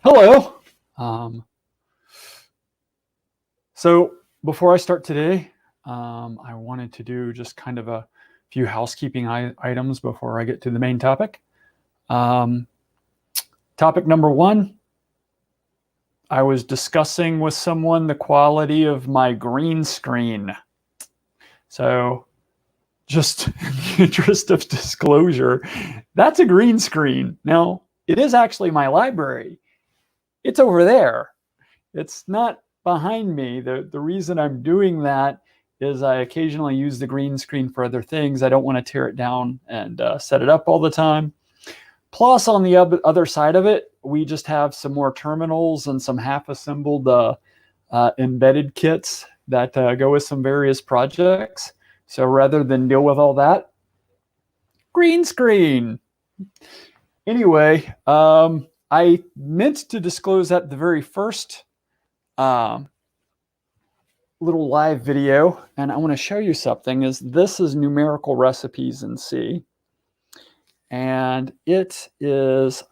Hello. Um, so before I start today, I wanted to do just kind of a few housekeeping items before I get to the main topic. Um, Topic number one, I was discussing with someone the quality of my green screen. So just in the interest of disclosure, that's a green screen. Now, it is actually my library. It's over there. It's not behind me. The reason I'm doing that is I occasionally use the green screen for other things. I don't want to tear it down and set it up all the time. Plus, on the other side of it, we just have some more terminals and some half-assembled embedded kits that go with some various projects. So rather than deal with all that, green screen. Anyway, I meant to disclose at the very first little live video, and I want to show you something. This is Numerical Recipes in C, and it is,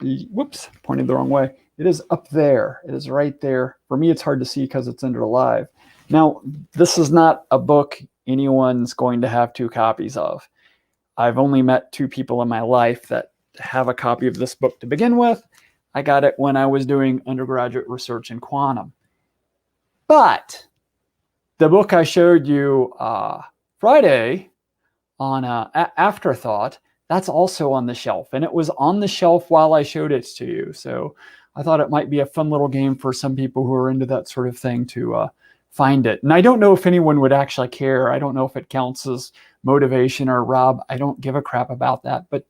whoops, pointed the wrong way. It is up there. It is right there. For me, it's hard to see because it's under live. Now, this is not a book anyone's going to have 2 copies of. I've only met 2 people in my life that have a copy of this book to begin with. I got it when I was doing undergraduate research in quantum. But the book I showed you Friday on Afterthought, that's also on the shelf. And it was on the shelf while I showed it to you. So I thought it might be a fun little game for some people who are into that sort of thing to find it. And I don't know if anyone would actually care. I don't know if it counts as motivation or Rob. I don't give a crap about that. But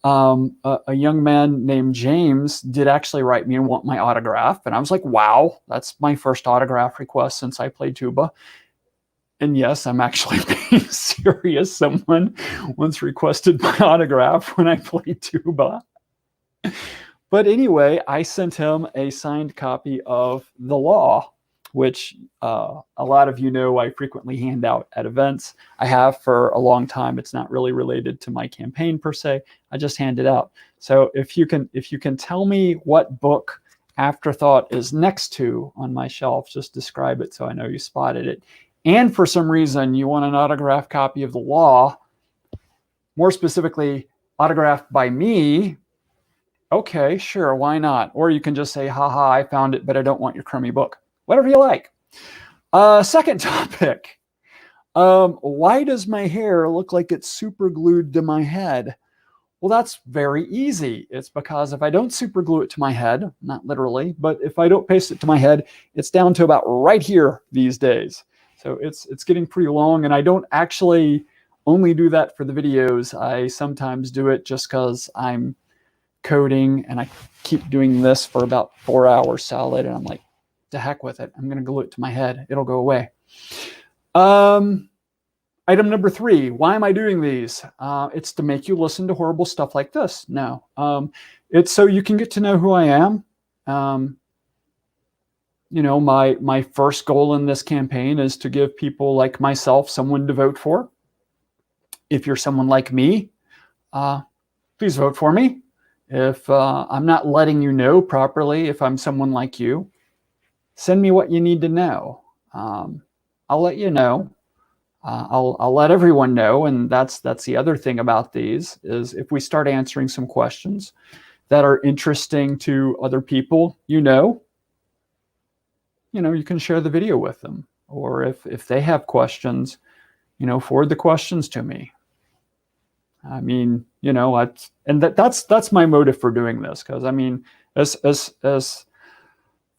a young man named James did actually write me and want my autograph. And I was like, wow, that's my first autograph request since I played tuba. And yes, I'm actually being serious. Someone once requested my autograph when I played tuba. But anyway, I sent him a signed copy of The Law, which a lot of you know I frequently hand out at events. I have for a long time. It's not really related to my campaign per se. I just hand it out. So if you can tell me what book Afterthought is next to on my shelf, just describe it so I know you spotted it. And for some reason you want an autographed copy of The Law, more specifically autographed by me, okay, sure, why not? Or you can just say, haha, I found it, but I don't want your crummy book. Whatever you like. Second topic. Why does my hair look like it's super glued to my head? Well, that's very easy. It's because if I don't super glue it to my head, not literally, but if I don't paste it to my head, it's down to about right here these days. So it's getting pretty long, and I don't actually only do that for the videos. I sometimes do it just because I'm coding and I keep doing this for about 4 hours solid, and I'm like, to heck with it. I'm going to glue it to my head. It'll go away. Item number 3. Why am I doing these? It's to make you listen to horrible stuff like this. No. It's so you can get to know who I am. You know, my first goal in this campaign is to give people like myself someone to vote for. If you're someone like me, please vote for me. If I'm not letting you know properly, if I'm someone like you, send me what you need to know. I'll let you know. I'll let everyone know. And that's the other thing about these is if we start answering some questions that are interesting to other people, you can share the video with them. Or if they have questions, forward the questions to me. I mean, that's my motive for doing this. Because I mean, as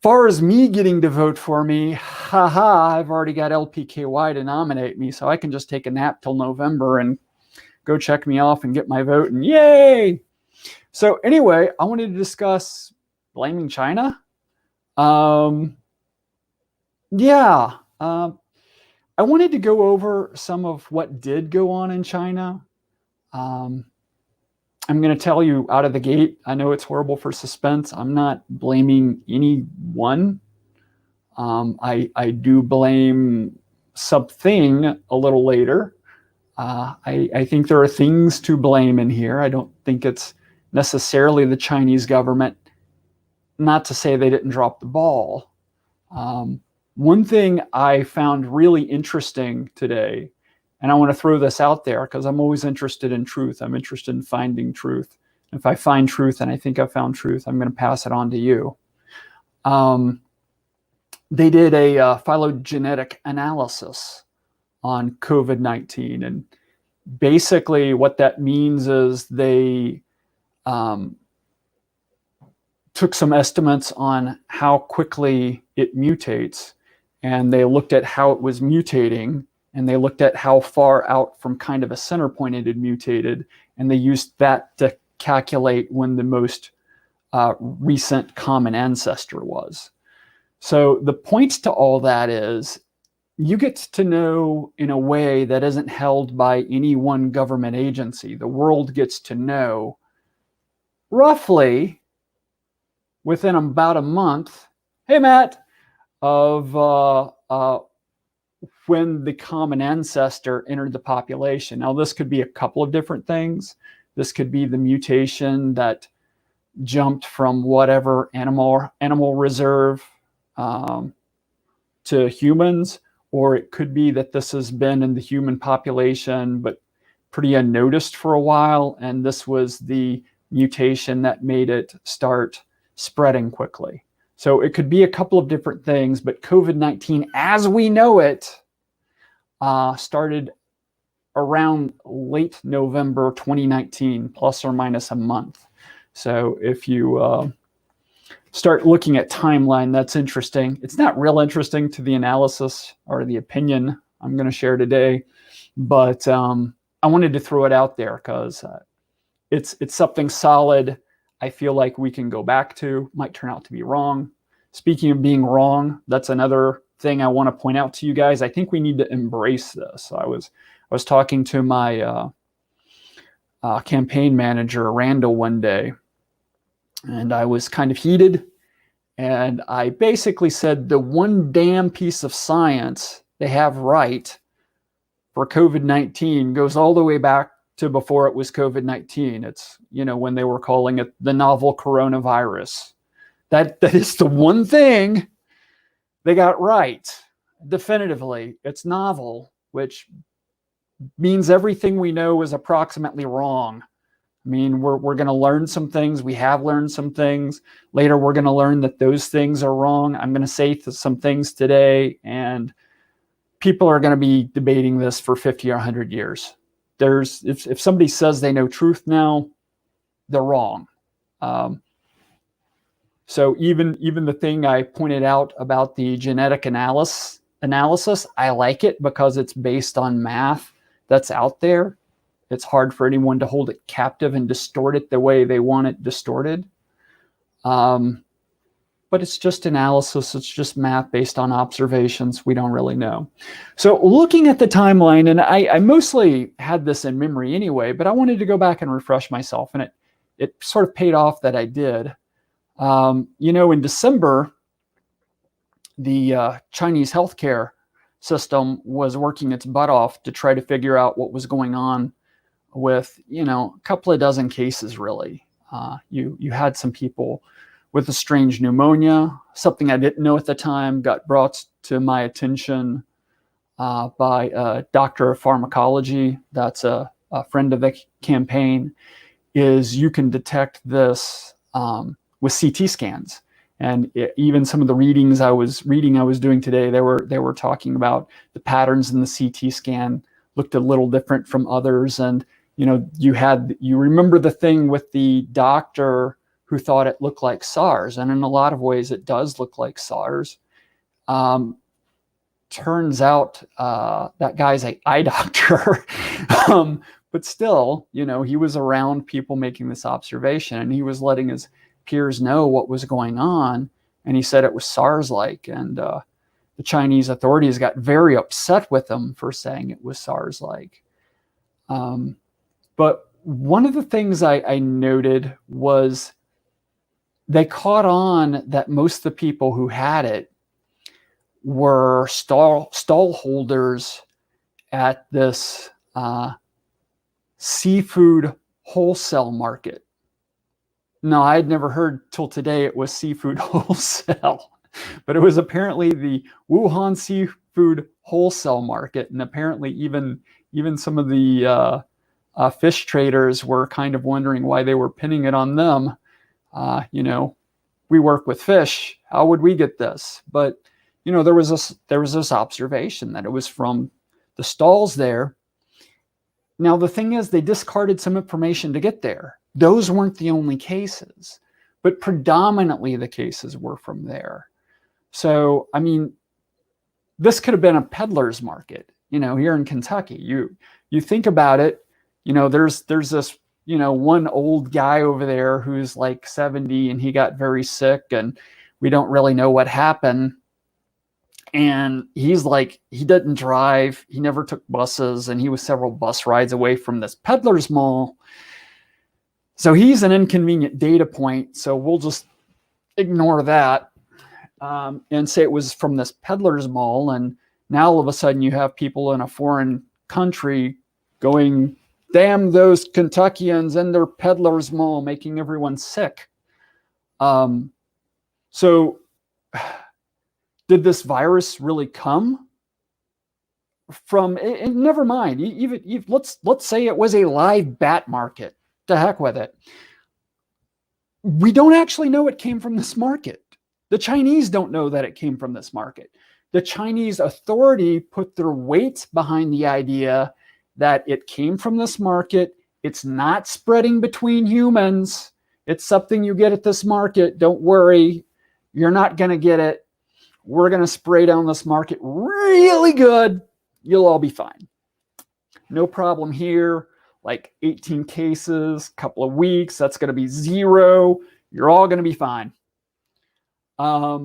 far as me getting to vote for me, I've already got LPKY to nominate me, so I can just take a nap till November and go check me off and get my vote, and yay! So anyway, I wanted to discuss blaming China. I wanted to go over some of what did go on in China. I'm going to tell you out of the gate, I know it's horrible for suspense. I'm not blaming anyone. I do blame something a little later. I think there are things to blame in here. I don't think it's necessarily the Chinese government. Not to say they didn't drop the ball. One thing I found really interesting today, and I want to throw this out there because I'm always interested in truth. I'm interested in finding truth. If I find truth and I think I found truth, I'm going to pass it on to you. They did a phylogenetic analysis on COVID-19. And basically what that means is they took some estimates on how quickly it mutates, and they looked at how it was mutating, and they looked at how far out from kind of a center point it had mutated, and they used that to calculate when the most recent common ancestor was. So the point to all that is you get to know in a way that isn't held by any one government agency. The world gets to know roughly within about a month, hey Matt, of when the common ancestor entered the population. Now this could be a couple of different things. This could be the mutation that jumped from whatever animal reserve to humans, or it could be that this has been in the human population but pretty unnoticed for a while, and this was the mutation that made it start spreading quickly. So it could be a couple of different things, but COVID-19 as we know it started around late November 2019, plus or minus a month. So if you start looking at timeline, that's interesting. It's not real interesting to the analysis or the opinion I'm going to share today, but I wanted to throw it out there because it's something solid. I feel like we can go back to. Might turn out to be wrong. Speaking of being wrong, that's another thing I want to point out to you guys. I think we need to embrace this. I was talking to my campaign manager, Randall, one day, and I was kind of heated. And I basically said the one damn piece of science they have right for COVID-19 goes all the way back to before it was COVID-19. It's, when they were calling it the novel coronavirus. That is the one thing they got right. Definitively, it's novel, which means everything we know is approximately wrong. I mean, we're going to learn some things. We have learned some things. Later, we're going to learn that those things are wrong. I'm going to say some things today, and people are going to be debating this for 50 or 100 years. If somebody says they know truth now, they're wrong. So even the thing I pointed out about the genetic analysis, I like it because it's based on math that's out there. It's hard for anyone to hold it captive and distort it the way they want it distorted. But it's just analysis. It's just math based on observations. We don't really know. So looking at the timeline, and I mostly had this in memory anyway, but I wanted to go back and refresh myself, and it sort of paid off that I did. In December, the Chinese healthcare system was working its butt off to try to figure out what was going on with, a couple of dozen cases, really. You had some people with a strange pneumonia, something I didn't know at the time, got brought to my attention by a doctor of pharmacology that's a friend of the campaign, is you can detect this with CT scans. And even some of the readings I was doing today, they were talking about the patterns in the CT scan looked a little different from others. And you remember the thing with the doctor who thought it looked like SARS, and in a lot of ways it does look like SARS. Turns out that guy's an eye doctor, but still, he was around people making this observation, and he was letting his peers know what was going on, and he said it was SARS-like, and the Chinese authorities got very upset with him for saying it was SARS-like. But one of the things I noted was they caught on that most of the people who had it were stall holders at this seafood wholesale market. No, I had never heard till today it was seafood wholesale, but it was apparently the Wuhan seafood wholesale market, and apparently even some of the fish traders were kind of wondering why they were pinning it on them. You know, we work with fish. How would we get this? But you know, there was this observation that it was from the stalls there. Now the thing is, they discarded some information to get there. Those weren't the only cases, but predominantly the cases were from there. So I mean, this could have been a peddler's market. You know, here in Kentucky, you think about it. You know, there's this, you know, one old guy over there who's like 70 and he got very sick and we don't really know what happened. And he's like, he didn't drive, he never took buses, and he was several bus rides away from this peddler's mall. So he's an inconvenient data point. So we'll just ignore that and say it was from this peddler's mall. And now all of a sudden you have people in a foreign country going, damn those Kentuckians and their peddler's mall, making everyone sick. So did this virus really come from, and never mind, even let's say it was a live bat market. To heck with it. We don't actually know it came from this market. The Chinese don't know that it came from this market. The Chinese authority put their weight behind the idea that it came from this market. It's not spreading between humans. It's something you get at this market. Don't worry. You're not going to get it. We're going to spray down this market really good. You'll all be fine. No problem here. Like 18 cases, couple of weeks, that's going to be 0. You're all going to be fine. Yeah,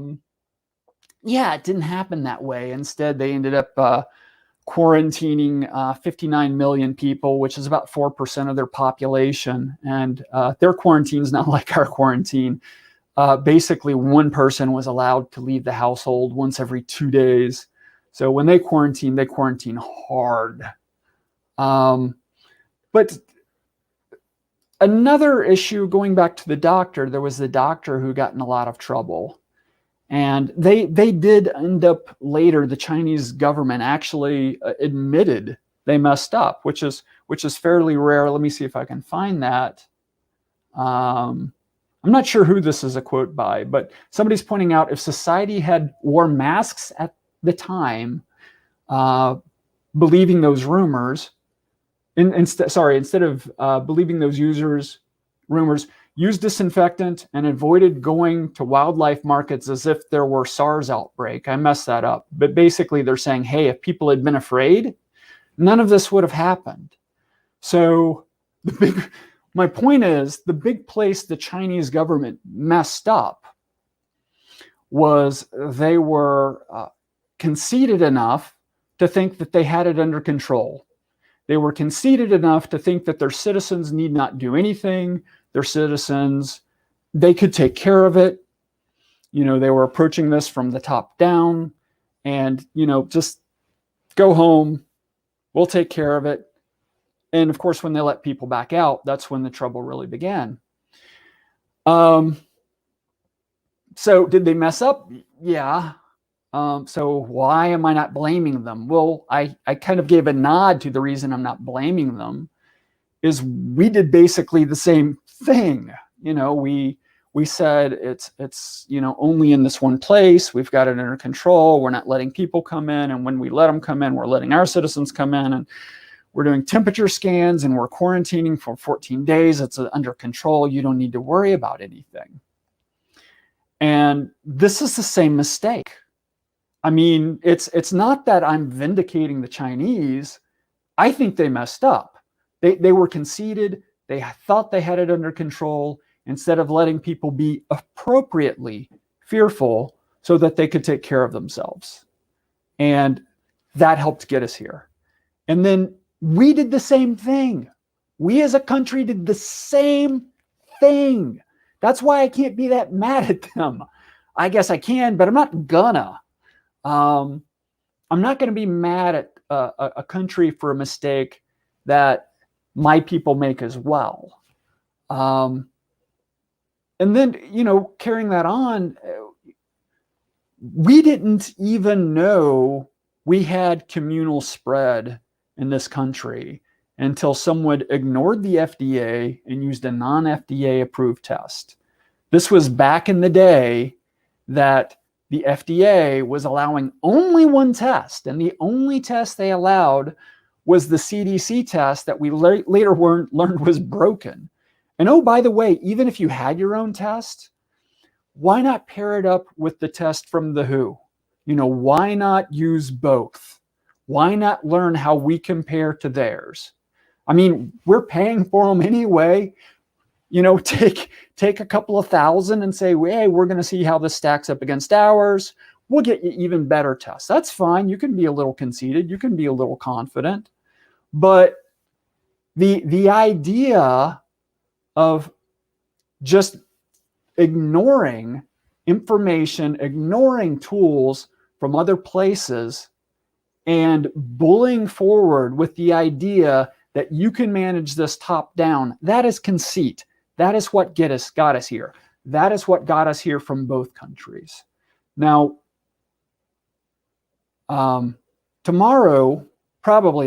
it didn't happen that way. Instead, they ended up quarantining 59 million people, which is about 4% of their population. And their quarantine's not like our quarantine. Basically, one person was allowed to leave the household once every 2 days. So when they quarantine hard. But another issue, going back to the doctor, there was the doctor who got in a lot of trouble. And they did end up later, the Chinese government actually admitted they messed up, which is fairly rare. Let me see if I can find that. I'm not sure who this is a quote by, but somebody's pointing out if society had worn masks at the time, believing those rumors, instead of believing those rumors, use disinfectant and avoided going to wildlife markets as if there were SARS outbreak. I messed that up. But basically they're saying, hey, if people had been afraid, none of this would have happened. So my point is, the big place the Chinese government messed up was they were conceited enough to think that they had it under control. They were conceited enough to think that their citizens need not do anything. Their citizens, they could take care of it. You know, they were approaching this from the top down and, you know, just go home. We'll take care of it. And of course, when they let people back out, that's when the trouble really began. So did they mess up? Yeah. So why am I not blaming them? Well, I kind of gave a nod to the reason I'm not blaming them is we did basically the same thing. You know, we said it's, you know, only in this one place. We've got it under control. We're not letting people come in. And when we let them come in, we're letting our citizens come in, and we're doing temperature scans and we're quarantining for 14 days. It's under control. You don't need to worry about anything. And this is the same mistake. I mean, it's not that I'm vindicating the Chinese. I think they messed up. They were conceited. They thought they had it under control instead of letting people be appropriately fearful so that they could take care of themselves. And that helped get us here. And then we did the same thing. We as a country did the same thing. That's why I can't be that mad at them. I guess I can, but I'm not gonna. I'm not going to be mad at a country for a mistake that my people make as well. And then, carrying that on, we didn't even know we had communal spread in this country until someone ignored the FDA and used a non-FDA approved test. This was back in the day that the FDA was allowing only one test, and the only test they allowed was the CDC test that we later learned was broken. And oh, by the way, even if you had your own test, why not pair it up with the test from the WHO? Why not use both? Why not learn how we compare to theirs? I mean, we're paying for them anyway. Take a couple of thousand and say, hey, we're going to see how this stacks up against ours. We'll get you even better tests. That's fine. You can be a little conceited. You can be a little confident. But the idea of just ignoring information, ignoring tools from other places, and bullying forward with the idea that you can manage this top down, that is conceit. That is what got us here. That is what got us here from both countries. Now, probably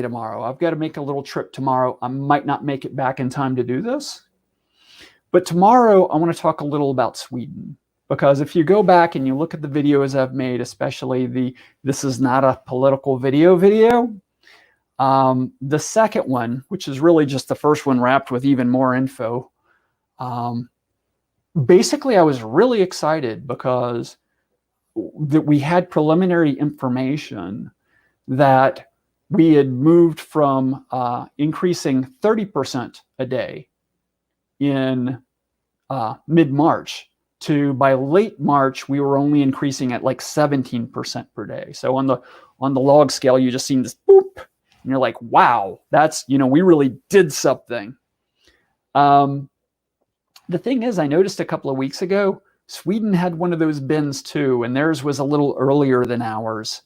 tomorrow, I've got to make a little trip tomorrow. I might not make it back in time to do this. But tomorrow, I want to talk a little about Sweden. Because if you go back and you look at the videos I've made, especially this is not a political video, the second one, which is really just the first one wrapped with even more info, basically I was really excited because we had preliminary information that we had moved from increasing 30% a day in mid-March to, by late March, we were only increasing at like 17% per day. So on the log scale, you just seen this boop, and you're like, wow, that's, we really did something. The thing is, I noticed a couple of weeks ago, Sweden had one of those bins too, and theirs was a little earlier than ours.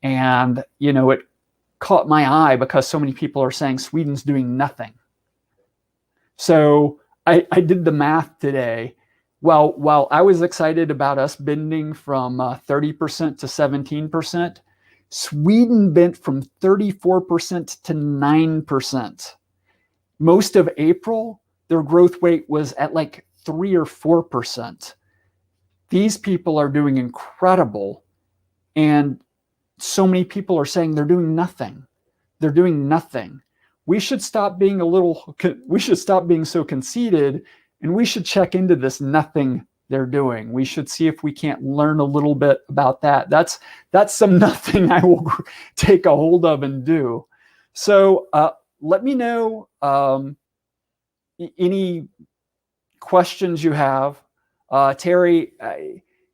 And, it caught my eye because so many people are saying Sweden's doing nothing. So I did the math today. Well, while I was excited about us bending from 30% to 17%, Sweden bent from 34% to 9%. Most of April, their growth rate was at like 3 or 4%. These people are doing incredible. And so many people are saying they're doing nothing. They're doing nothing. We should stop being so conceited, and we should check into this nothing they're doing. We should see if we can't learn a little bit about that. That's some nothing I will take a hold of and do. So let me know any questions you have. Terry,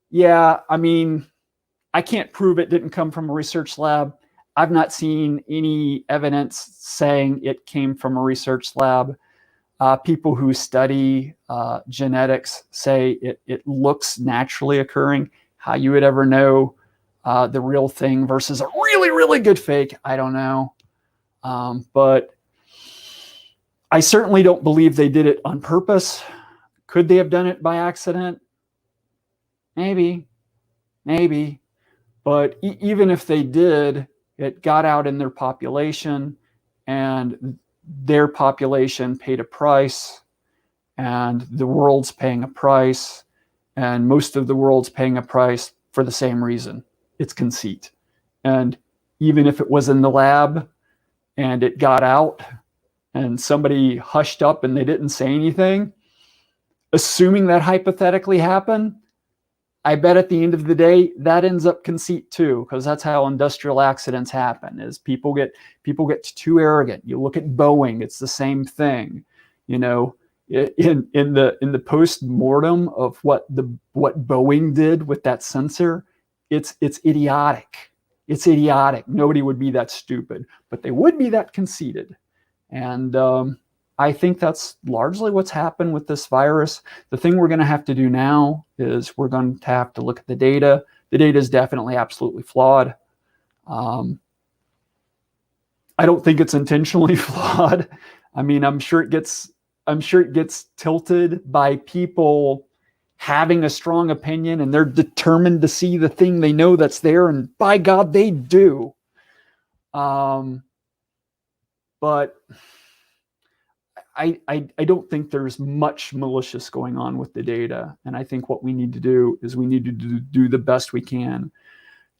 yeah, I mean, I can't prove it didn't come from a research lab. I've not seen any evidence saying it came from a research lab. People who study genetics say it looks naturally occurring. How you would ever know the real thing versus a really, really good fake, I don't know. But I certainly don't believe they did it on purpose. Could they have done it by accident? Maybe. But even if they did, it got out in their population, and their population paid a price, and the world's paying a price, and most of the world's paying a price for the same reason. It's conceit. And even if it was in the lab and it got out and somebody hushed up and they didn't say anything, assuming that hypothetically happened, I bet at the end of the day, that ends up conceit too, because that's how industrial accidents happen, is people get too arrogant. You look at Boeing, it's the same thing. In the post-mortem of what Boeing did with that sensor, it's idiotic. It's idiotic. Nobody would be that stupid, but they would be that conceited. And I think that's largely what's happened with this virus. The thing we're going to have to do now is we're going to have to look at the data. The data is definitely absolutely flawed. I don't think it's intentionally flawed. I mean, I'm sure it gets tilted by people having a strong opinion, and they're determined to see the thing they know that's there, and by God, they do. But I don't think there's much malicious going on with the data. And I think what we need to do is we need to do the best we can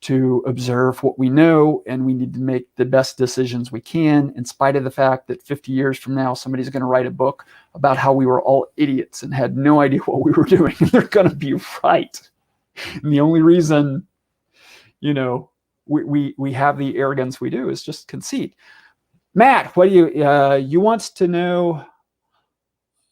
to observe what we know, and we need to make the best decisions we can, in spite of the fact that 50 years from now, somebody's going to write a book about how we were all idiots and had no idea what we were doing, and they're going to be right. And the only reason, we have the arrogance we do is just conceit. Matt, what do you wants to know?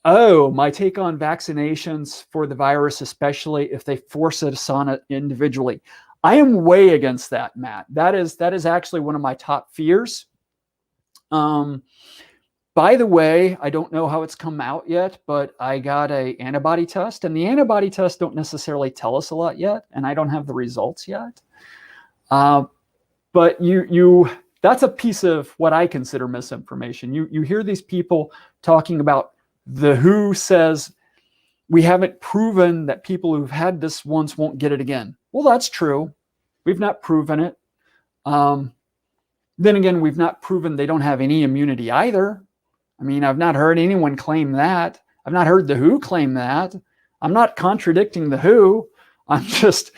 Oh, my take on vaccinations for the virus, especially if they force us on it individually. I am way against that, Matt. That is actually one of my top fears. By the way, I don't know how it's come out yet, but I got an antibody test, and the antibody tests don't necessarily tell us a lot yet, and I don't have the results yet. But that's a piece of what I consider misinformation. You hear these people talking about the WHO says we haven't proven that people who've had this once won't get it again. Well, that's true. We've not proven it. Then again, we've not proven they don't have any immunity either. I mean, I've not heard anyone claim that. I've not heard the WHO claim that. I'm not contradicting the WHO. I'm just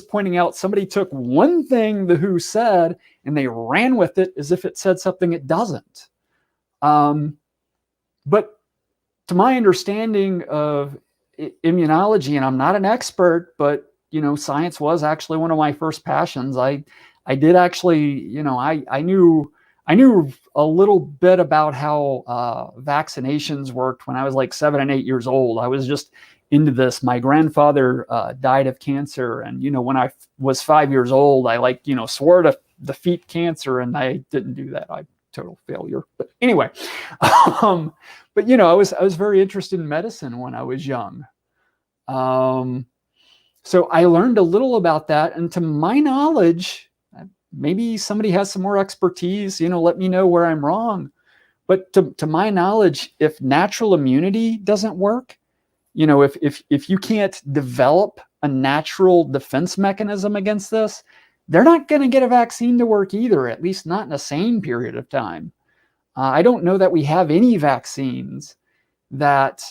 pointing out somebody took one thing the WHO said and they ran with it as if it said something it doesn't. But to my understanding of immunology, and I'm not an expert, but science was actually one of my first passions. I did actually, I knew a little bit about how vaccinations worked when I was like 7 and 8 years old. I was just into this. My grandfather died of cancer, and when I was 5 years old, I swore to defeat cancer, and I didn't do that. Total failure. But anyway, but I was very interested in medicine when I was young. So I learned a little about that, and to my knowledge, maybe somebody has some more expertise, let me know where I'm wrong. But to my knowledge, if natural immunity doesn't work, if you can't develop a natural defense mechanism against this, they're not going to get a vaccine to work either, at least not in a sane period of time. I don't know that we have any vaccines that,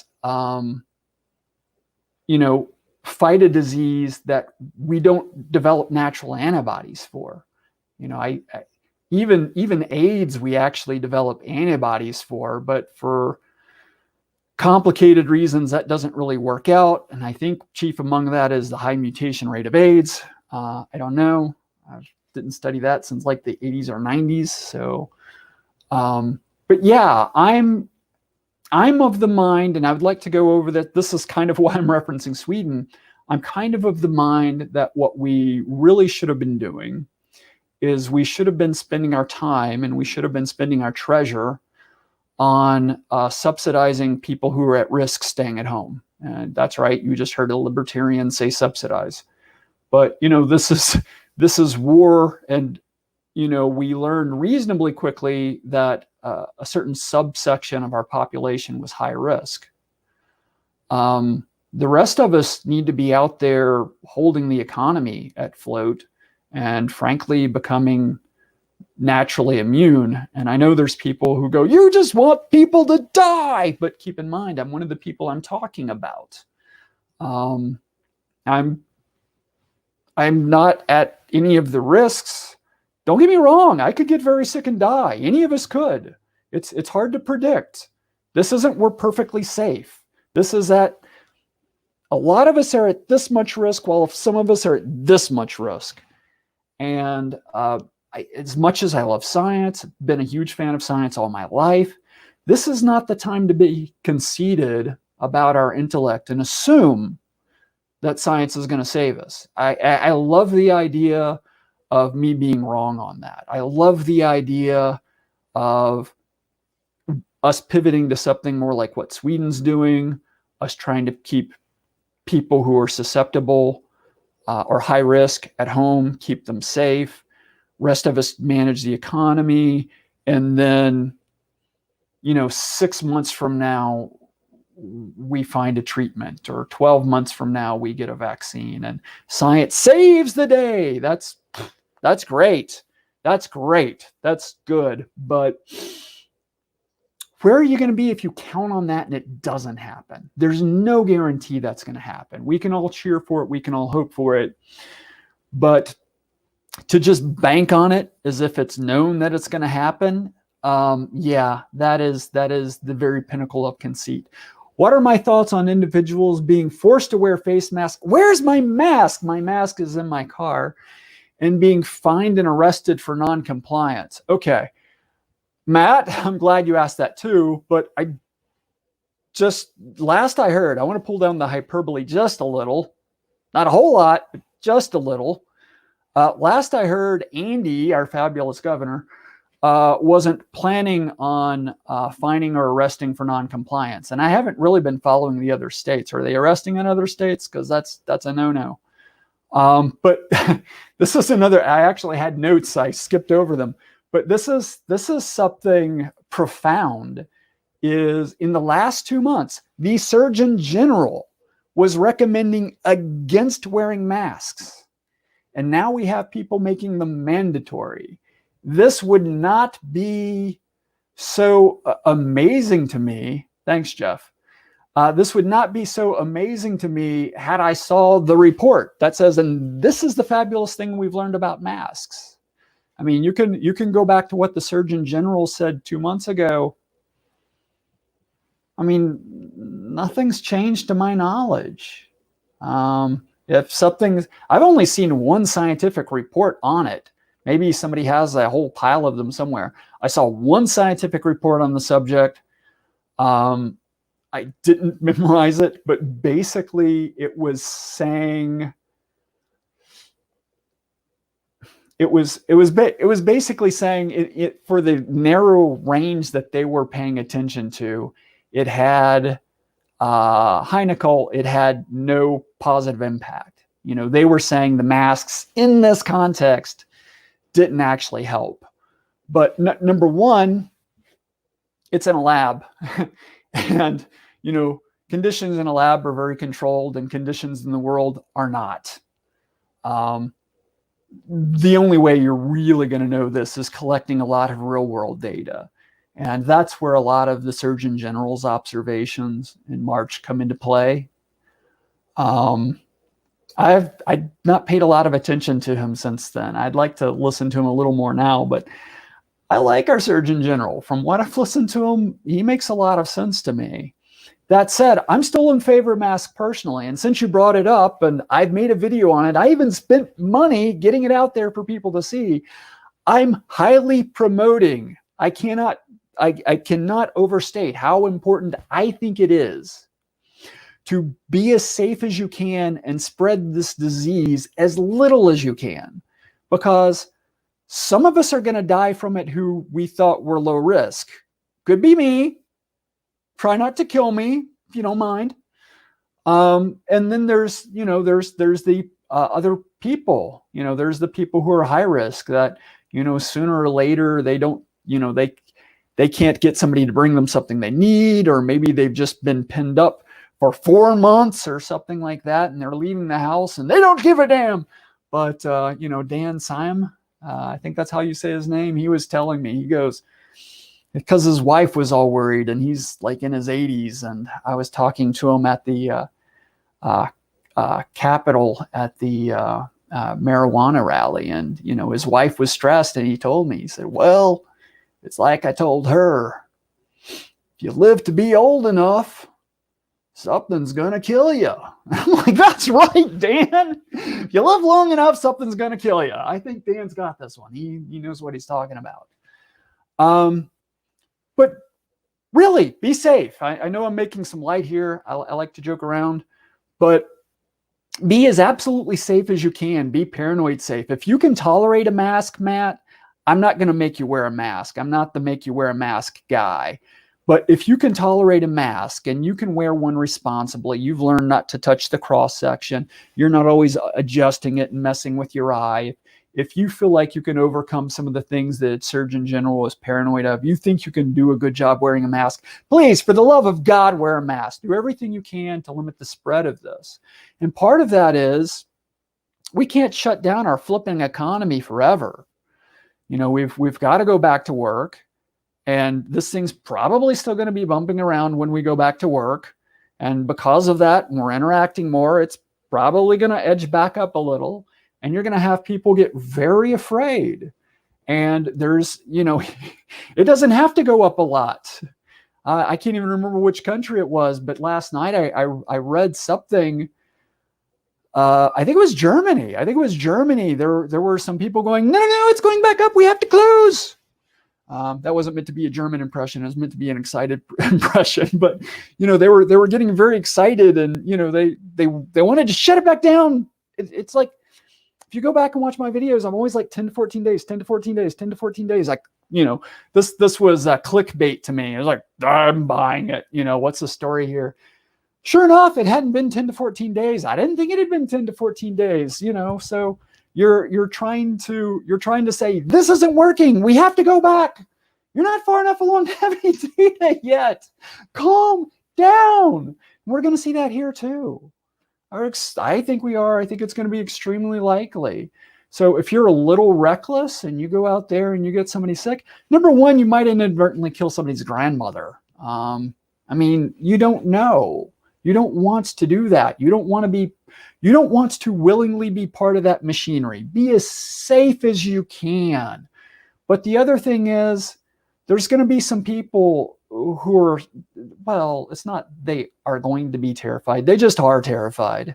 fight a disease that we don't develop natural antibodies for. Even AIDS, we actually develop antibodies for, but for complicated reasons, that doesn't really work out. And I think chief among that is the high mutation rate of AIDS. I don't know. I didn't study that since like the 80s or 90s. So, but yeah, I'm of the mind, and I would like to go over that. This is kind of why I'm referencing Sweden. I'm kind of the mind that what we really should have been doing is we should have been spending our time, and we should have been spending our treasure on subsidizing people who are at risk staying at home. And that's right. You just heard a libertarian say subsidize. But, this is war. And, we learned reasonably quickly that a certain subsection of our population was high risk. The rest of us need to be out there holding the economy at float and frankly becoming naturally immune. And I know there's people who go, you just want people to die. But keep in mind, I'm one of the people I'm talking about. I'm not at any of the risks. Don't get me wrong. I could get very sick and die. Any of us could. It's hard to predict. This isn't we're perfectly safe. This is that a lot of us are at this much risk, while some of us are at this much risk. And as much as I love science, been a huge fan of science all my life, this is not the time to be conceited about our intellect and assume that science is going to save us. I love the idea of me being wrong on that. I love the idea of us pivoting to something more like what Sweden's doing, us trying to keep people who are susceptible or high risk at home, keep them safe. Rest of us manage the economy. And then, 6 months from now, we find a treatment, or 12 months from now we get a vaccine and science saves the day. That's great. That's great. That's good. But where are you going to be if you count on that and it doesn't happen? There's no guarantee that's going to happen. We can all cheer for it. We can all hope for it. But to just bank on it as if it's known that it's going to happen, yeah, that is the very pinnacle of conceit. What are my thoughts on individuals being forced to wear face masks? Where's my mask? My mask is in my car. And being fined and arrested for non-compliance. Okay, Matt, I'm glad you asked that too, but last I heard, I want to pull down the hyperbole just a little, not a whole lot, but just a little. Last I heard, Andy, our fabulous governor, wasn't planning on fining or arresting for non-compliance. And I haven't really been following the other states. Are they arresting in other states? Because that's a no-no. But this is another, I actually had notes, I skipped over them, but this is something profound. Is in the last 2 months, the Surgeon General was recommending against wearing masks. And now we have people making them mandatory. This would not be so amazing to me. Thanks, Jeff. This would not be so amazing to me had I saw the report that says, and this is the fabulous thing we've learned about masks. I mean, you can go back to what the Surgeon General said 2 months ago. I mean, nothing's changed to my knowledge. If something, I've only seen one scientific report on it. Maybe somebody has a whole pile of them somewhere. I saw one scientific report on the subject. I didn't memorize it, but basically it was saying, it was basically saying it for the narrow range that they were paying attention to, it had high nickel, it had no positive impact. You know, they were saying the masks in this context didn't actually help. But number one, it's in a lab. And, you know, conditions in a lab are very controlled and conditions in the world are not. The only way you're really going to know this is collecting a lot of real world data. And that's where a lot of the Surgeon General's observations in March come into play. I've not paid a lot of attention to him since then. I'd like to listen to him a little more now, but I like our Surgeon General. From what I've listened to him, he makes a lot of sense to me. That said, I'm still in favor of masks personally. And since you brought it up and I've made a video on it, I even spent money getting it out there for people to see. I'm highly promoting. I cannot overstate how important I think it is to be as safe as you can and spread this disease as little as you can, because some of us are going to die from it who we thought were low risk. Could be me. Try not to kill me if you don't mind. And then there's the other people. You know, there's the people who are high risk that, you know, sooner or later they don't, you know, they can't get somebody to bring them something they need, or maybe they've just been pinned up for 4 months or something like that, and they're leaving the house and they don't give a damn. But you know, Dan Syme, I think that's how you say his name. He was telling me, he goes, because his wife was all worried, and he's like in his 80s. And I was talking to him at the Capitol at the marijuana rally, and you know, his wife was stressed, and he told me, he said, well, it's like I told her, if you live to be old enough, something's gonna kill you. I'm like, that's right, Dan. If you live long enough, something's gonna kill you. I think Dan's got this one. He knows what he's talking about. But really, be safe. I know I'm making some light here. I like to joke around, but be as absolutely safe as you can. Be paranoid safe. If you can tolerate a mask, Matt, I'm not going to make you wear a mask. I'm not the make you wear a mask guy. But if you can tolerate a mask and you can wear one responsibly, you've learned not to touch the cross section. You're not always adjusting it and messing with your eye. if you feel like you can overcome some of the things that Surgeon General is paranoid of, you think you can do a good job wearing a mask, please, for the love of God, wear a mask. Do everything you can to limit the spread of this. And part of that is we can't shut down our flipping economy forever. We've got to go back to work. And this thing's probably still going to be bumping around when we go back to work. And because of that, we're interacting more. It's probably going to edge back up a little. And you're going to have people get very afraid. And there's, it doesn't have to go up a lot. I can't even remember which country it was, but last night I read something. I think it was Germany. There were some people going, no, it's going back up. We have to close. That wasn't meant to be a German impression. It was meant to be an excited impression. But they were getting very excited, and they wanted to shut it back down. It's like, if you go back and watch my videos, I'm always like 10 to 14 days, 10 to 14 days, 10 to 14 days. Like, this was clickbait to me. It was like, I'm buying it. What's the story here? Sure enough, it hadn't been 10 to 14 days. I didn't think it had been 10 to 14 days. So you're trying to say, this isn't working. We have to go back. You're not far enough along to have any data yet. Calm down. We're going to see that here too. I think we are. I think it's going to be extremely likely. So if you're a little reckless and you go out there and you get somebody sick, number one, you might inadvertently kill somebody's grandmother. You don't know. You don't want to do that. You don't want to willingly be part of that machinery. Be as safe as you can. But the other thing is, there's going to be some people who are, it's not they are going to be terrified. They just are terrified.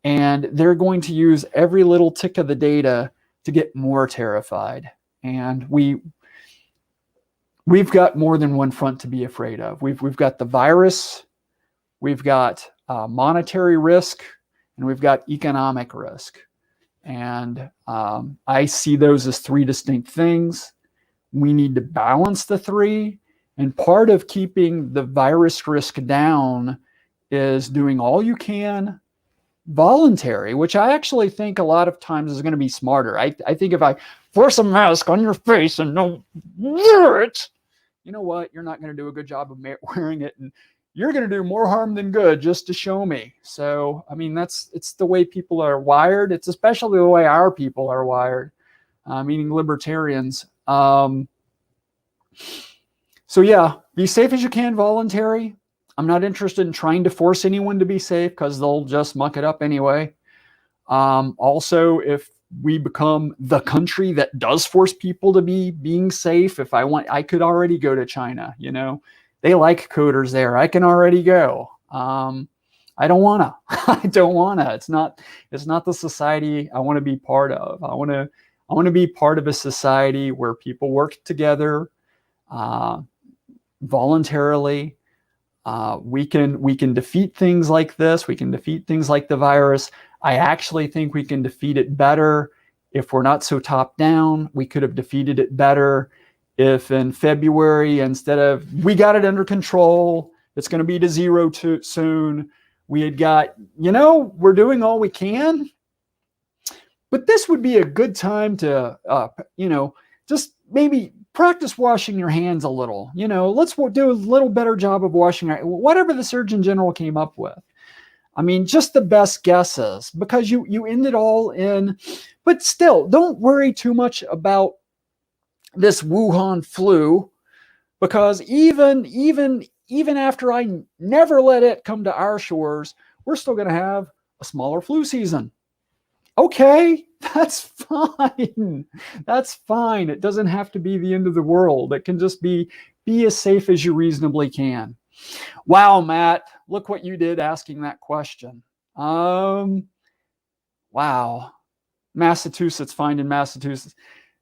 And they're going to use every little tick of the data to get more terrified. And we've got more than one front to be afraid of. We've got the virus, we've got monetary risk, and we've got economic risk. And I see those as three distinct things. We need to balance the three. And part of keeping the virus risk down is doing all you can voluntary, which I actually think a lot of times is going to be smarter. I think if I force a mask on your face and don't wear it, you know what? You're not going to do a good job of wearing it. And you're going to do more harm than good just to show me. So, it's the way people are wired. It's especially the way our people are wired, meaning libertarians. So yeah, be safe as you can, voluntary. I'm not interested in trying to force anyone to be safe because they'll just muck it up anyway. Also, if we become the country that does force people to be being safe, I could already go to China, They like coders there. I can already go. I don't want to. I don't want to. It's not the society I want to be part of. I want to be part of a society where people work together voluntarily. We can defeat things like this. We can defeat things like the virus. I actually think we can defeat it better if we're not so top down. We could have defeated it better if in February, instead of we got it under control, it's going to be to zero too soon, we had got, we're doing all we can. But this would be a good time to, just maybe practice washing your hands a little. Let's do a little better job of washing whatever the Surgeon General came up with. Just the best guesses, because you end it all in, but still, don't worry too much about this Wuhan flu, because even after I never let it come to our shores, we're still going to have a smaller flu season. Okay, that's fine. That's fine. It doesn't have to be the end of the world. It can just be as safe as you reasonably can. Wow, Matt, look what you did asking that question. Wow. Massachusetts, finding Massachusetts.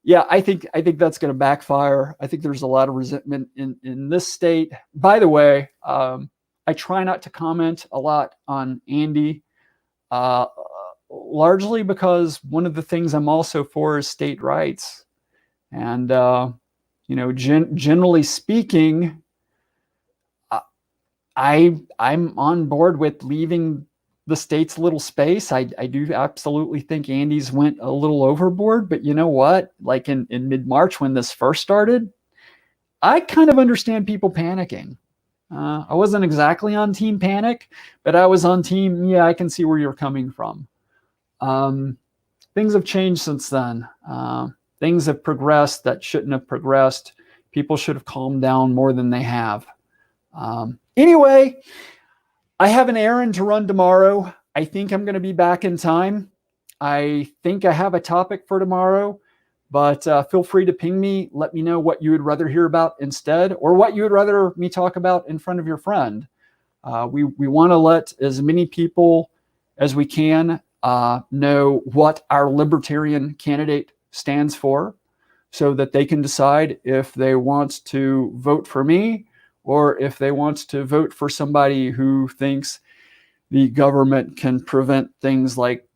Yeah, I think that's going to backfire. I think there's a lot of resentment in this state. By the way, I try not to comment a lot on Andy, largely because one of the things I'm also for is state rights. And, generally speaking, I'm on board with leaving the state's little space. I do absolutely think Andy's went a little overboard, but you know what? Like in mid-March when this first started, I kind of understand people panicking. I wasn't exactly on team panic, but I was on team, yeah, I can see where you're coming from. Things have changed since then. Things have progressed that shouldn't have progressed. People should have calmed down more than they have. Anyway, I have an errand to run tomorrow. I think I'm going to be back in time. I think I have a topic for tomorrow, but feel free to ping me. Let me know what you would rather hear about instead, or what you would rather me talk about in front of your friend. We want to let as many people as we can know what our libertarian candidate stands for, so that they can decide if they want to vote for me or if they want to vote for somebody who thinks the government can prevent things like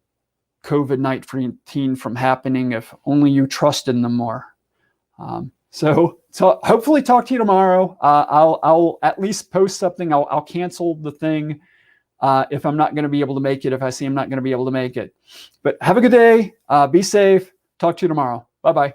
COVID-19 from happening if only you trust in them more. So hopefully talk to you tomorrow. I'll at least post something. I'll cancel the thing if I'm not going to be able to make it, if I see I'm not going to be able to make it. But have a good day. Be safe. Talk to you tomorrow. Bye-bye.